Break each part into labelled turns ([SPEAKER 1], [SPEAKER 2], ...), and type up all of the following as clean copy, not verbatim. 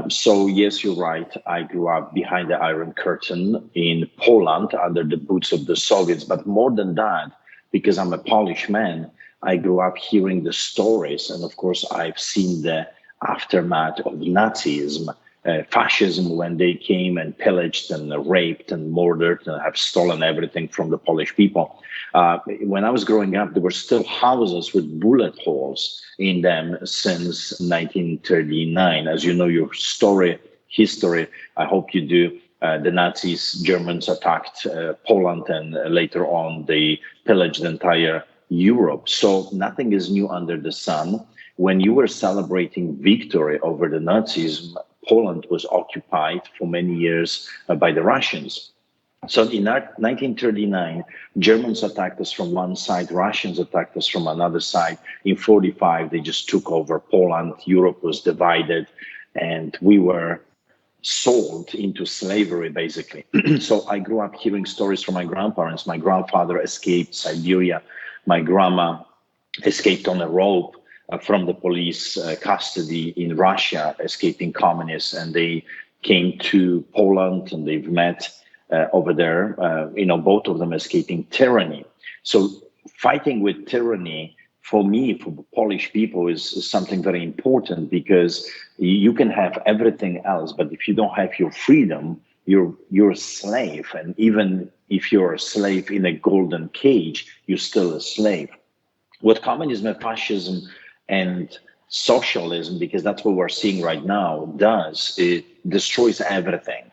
[SPEAKER 1] So yes, you're right. I grew up behind the Iron Curtain in Poland under the boots of the Soviets. But more than that, because I'm a Polish man, I grew up hearing the stories. And of course, I've seen the aftermath of Nazism, fascism, when they came and pillaged and raped and murdered and have stolen everything from the Polish people. When I was growing up, there were still houses with bullet holes in them since 1939. As you know, your history, I hope you do. The Nazis, Germans attacked Poland, and later on they pillaged the entire Europe. So nothing is new under the sun. When you were celebrating victory over the Nazis, Poland was occupied for many years by the Russians. So in 1939, Germans attacked us from one side, Russians attacked us from another side. In 45, they just took over Poland. Europe was divided, and we were sold into slavery, basically. So I grew up hearing stories from my grandparents. My grandfather escaped Siberia. My grandma escaped on a rope from the police custody in Russia, escaping communists, and they came to Poland and they've met over there, both of them escaping tyranny. So fighting with tyranny, for me, for Polish people, is something very important, because you can have everything else, but if you don't have your freedom, you're a slave. And even if you're a slave in a golden cage, you're still a slave. What communism and fascism and socialism, because that's what we're seeing right now, does, it destroys everything.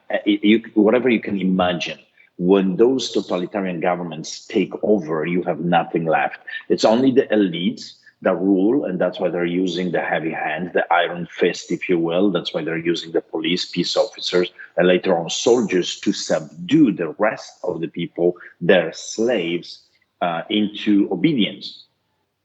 [SPEAKER 1] Whatever you can imagine. When those totalitarian governments take over, you have nothing left. It's only the elites that rule, and that's why they're using the heavy hand, the iron fist, if you will. That's why they're using the police, peace officers, and later on soldiers to subdue the rest of the people, their slaves, into obedience.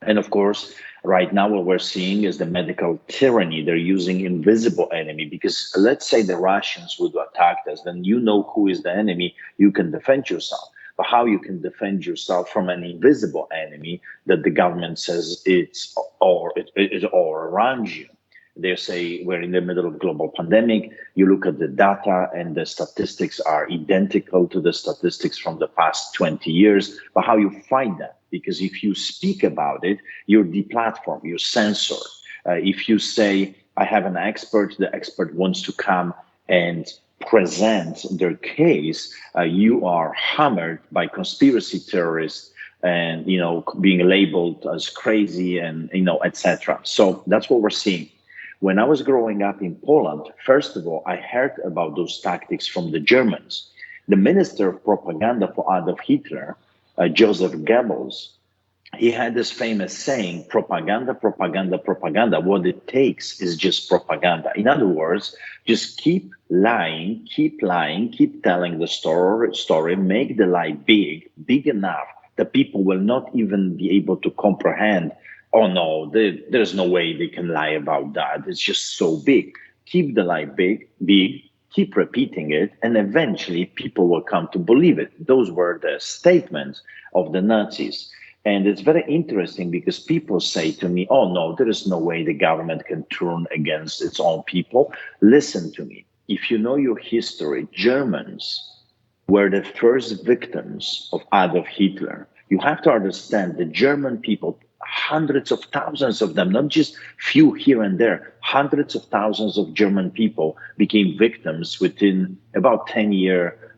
[SPEAKER 1] And of course, right now what we're seeing is the medical tyranny. They're using invisible enemy, because let's say the Russians would attack us, then you know who is the enemy, you can defend yourself. But how you can defend yourself from an invisible enemy that the government says it's all around you? They say we're in the middle of global pandemic. You look at the data and the statistics are identical to the statistics from the past 20 years. But how you fight that? Because if you speak about it, you're deplatformed, you're censored. If you say, I have an expert, the expert wants to come and present their case, you are hammered by conspiracy theorists and, being labeled as crazy and, etc. So that's what we're seeing. When I was growing up in Poland, first of all, I heard about those tactics from the Germans. The minister of propaganda for Adolf Hitler, Joseph Goebbels, he had this famous saying, propaganda, propaganda, propaganda. What it takes is just propaganda. In other words, just keep lying, keep telling the story, make the lie big enough that people will not even be able to comprehend. Oh no, there's no way they can lie about that. It's just so big. Keep the lie big, keep repeating it, and eventually people will come to believe it. Those were the statements of the Nazis. And it's very interesting because people say to me, oh no, there is no way the government can turn against its own people. Listen to me. If you know your history, Germans were the first victims of Adolf Hitler. You have to understand the German people, hundreds of thousands of them, not just few here and there, hundreds of thousands of German people became victims within about 10-year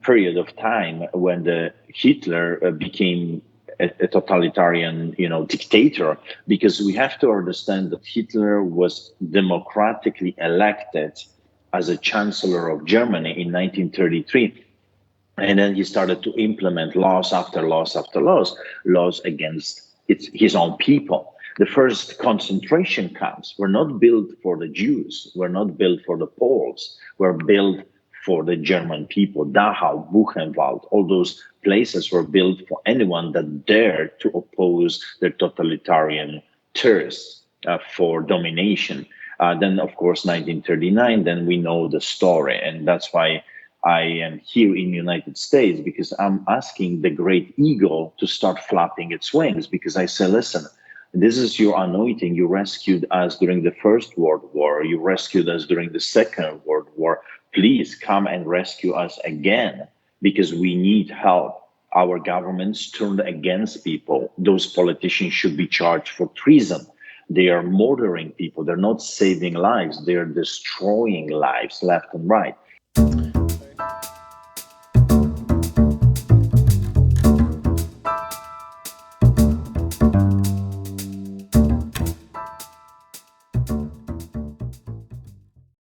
[SPEAKER 1] period of time when the Hitler became a totalitarian, dictator. Because we have to understand that Hitler was democratically elected as a chancellor of Germany in 1933. And then he started to implement laws after laws after laws against his own people. The first concentration camps were not built for the Jews, were not built for the Poles, were built for the German people. Dachau, Buchenwald, all those places were built for anyone that dared to oppose the totalitarian thirst for domination. Then, of course, 1939, then we know the story. And that's why I am here in the United States, because I'm asking the great eagle to start flapping its wings, because I say, listen, This is your anointing. You rescued us during the First World War. You rescued us during the Second World War. Please come and rescue us again because we need help. Our governments turned against people. Those politicians should be charged for treason. They are murdering people. They're not saving lives. They're destroying lives left and right.